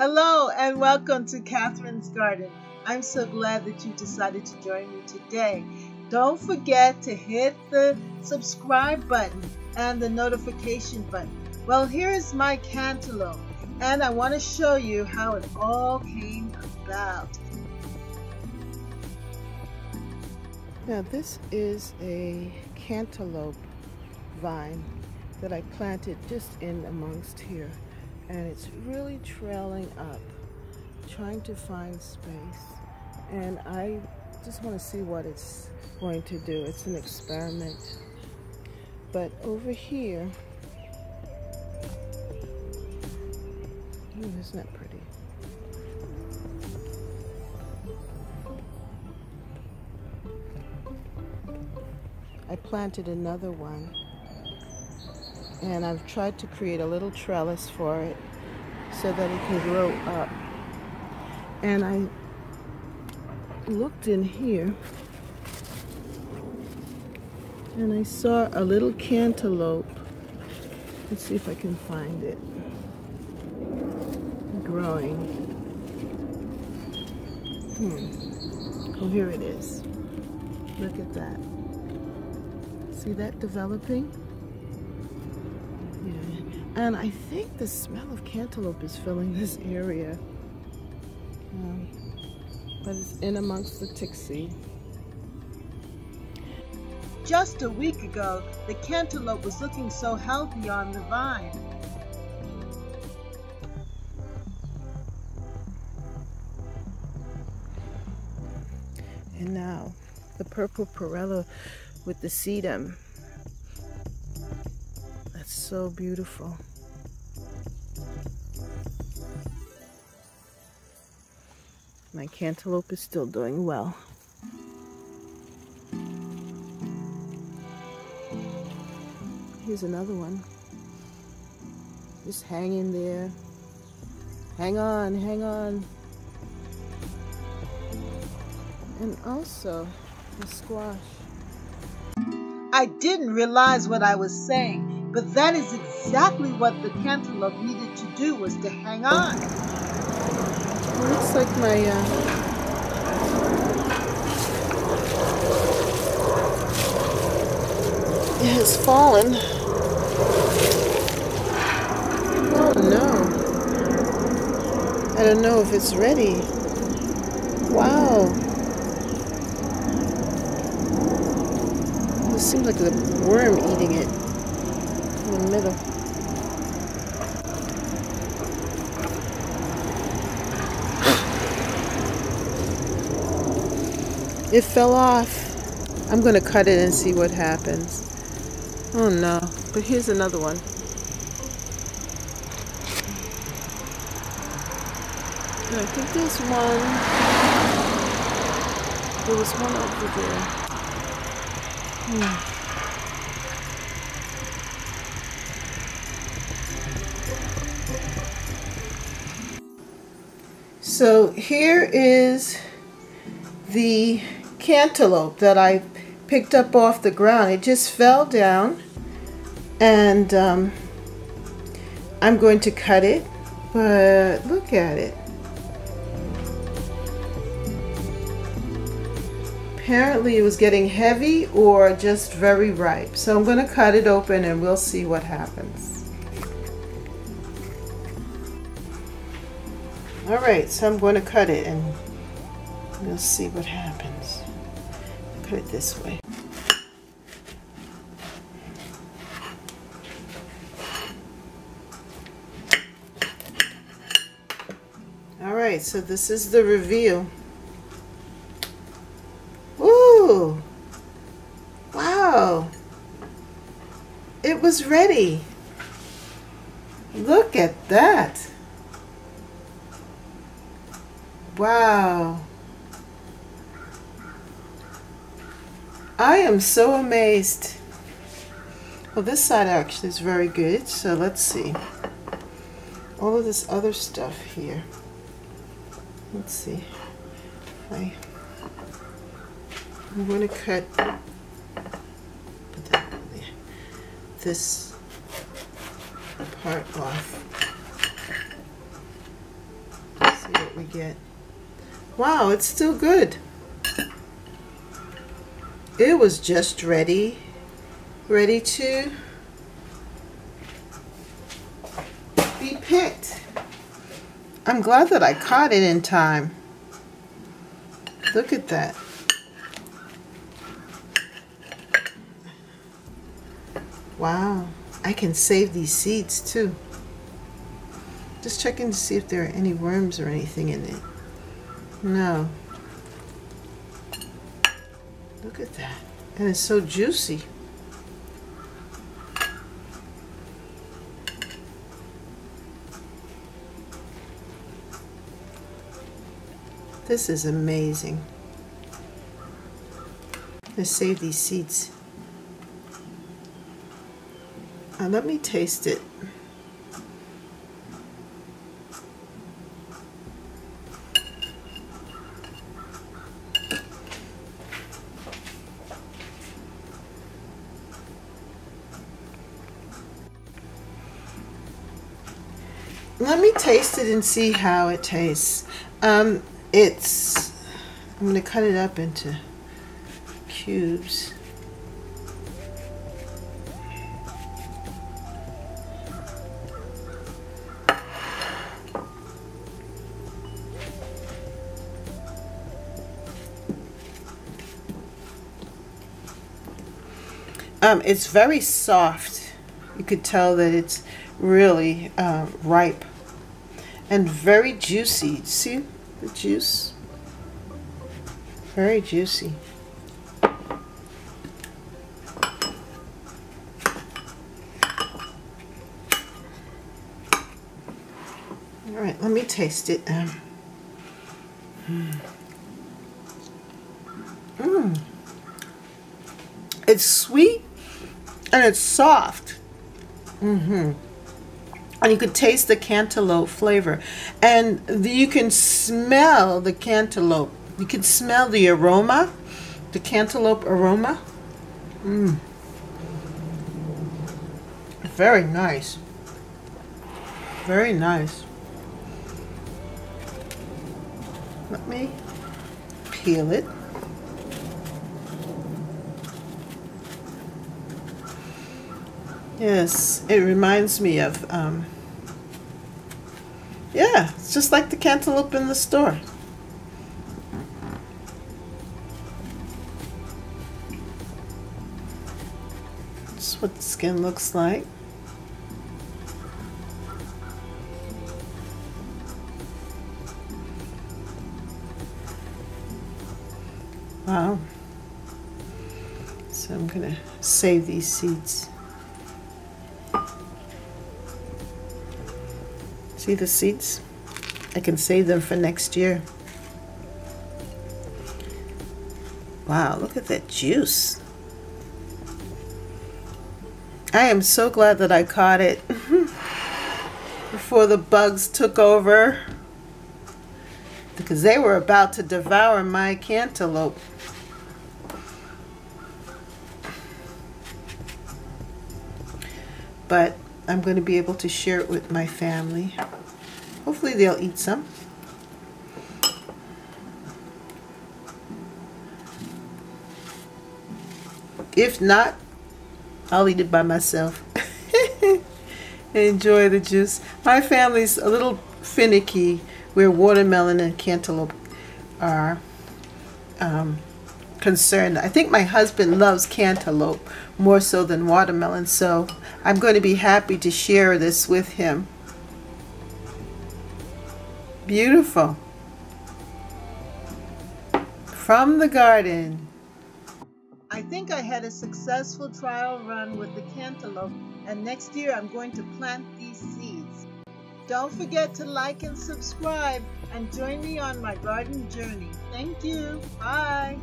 Hello and welcome to Catherine's Garden. I'm so glad that you decided to join me today. Don't forget to hit the subscribe button and the notification button. Well, here's my cantaloupe, and I want to show you how it all came about. Now this is a cantaloupe vine that I planted just in amongst here, and it's really trailing up, trying to find space, and I just want to see what it's going to do. It's an experiment. But over here, isn't that pretty? I planted another one, and I've tried to create a little trellis for it so that it can grow up. And I looked in here and I saw a little cantaloupe. Let's see if I can find it. Growing. Oh, here it is. Look at that. See that developing? Yeah. And I think the smell of cantaloupe is filling this area. But it's in amongst the tickseed. Just a week ago, the cantaloupe was looking so healthy on the vine. And now the purple perilla with the sedum. That's so beautiful. My cantaloupe is still doing well. Here's another one. Just hanging there. Hang on, hang on. And also the squash. I didn't realize what I was saying, but that is exactly what the cantaloupe needed to do, was to hang on. It looks like my it has fallen. Oh no. I don't know if it's ready. Wow. It seems like a worm eating it in the middle. It fell off. I'm going to cut it and see what happens. Oh no, but here's another one. And I think there's one. There was one over there. So here is the cantaloupe that I picked up off the ground. It just fell down, and I'm going to cut it, but look at it. Apparently it was getting heavy or just very ripe. So I'm going to cut it open and we'll see what happens. Alright, so I'm going to cut it and we'll see what happens. Cut it this way. Alright, so this is the reveal. Ooh! Wow! It was ready. Look at that. Wow. I am so amazed. Well, this side actually is very good, so let's see. All of this other stuff here. Let's see. I'm going to cut this part off. what we get. Wow, it's still good. It was just ready to be picked. I'm glad that I caught it in time. Look at that. Wow, I can save these seeds too. Just checking to see if there are any worms or anything in it. No. Look at that. And it's so juicy. This is amazing. Let's save these seeds. Let me taste it. Let me taste it and see how it tastes. I'm going to cut it up into cubes. It's very soft. You could tell that it's really ripe and very juicy. See the juice? Very juicy. All right, let me taste it. It's sweet and it's soft. And you could taste the cantaloupe flavor, and you can smell the cantaloupe. You can smell the aroma, the cantaloupe aroma. Very nice. Very nice. Let me peel it. Yes, it reminds me of, yeah, it's just like the cantaloupe in the store. That's what the skin looks like. Wow. So I'm going to save these seeds. See the seeds? I can save them for next year. Wow, look at that juice. I am so glad that I caught it before the bugs took over, because they were about to devour my cantaloupe. But I'm going to be able to share it with my family. Hopefully they'll eat some. If not, I'll eat it by myself. Enjoy the juice. My family's a little finicky where watermelon and cantaloupe are concerned. I think my husband loves cantaloupe more so than watermelon, so I'm going to be happy to share this with him. Beautiful. From the garden. I think I had a successful trial run with the cantaloupe, and next year I'm going to plant these seeds. Don't forget to like and subscribe and join me on my garden journey. Thank you. Bye.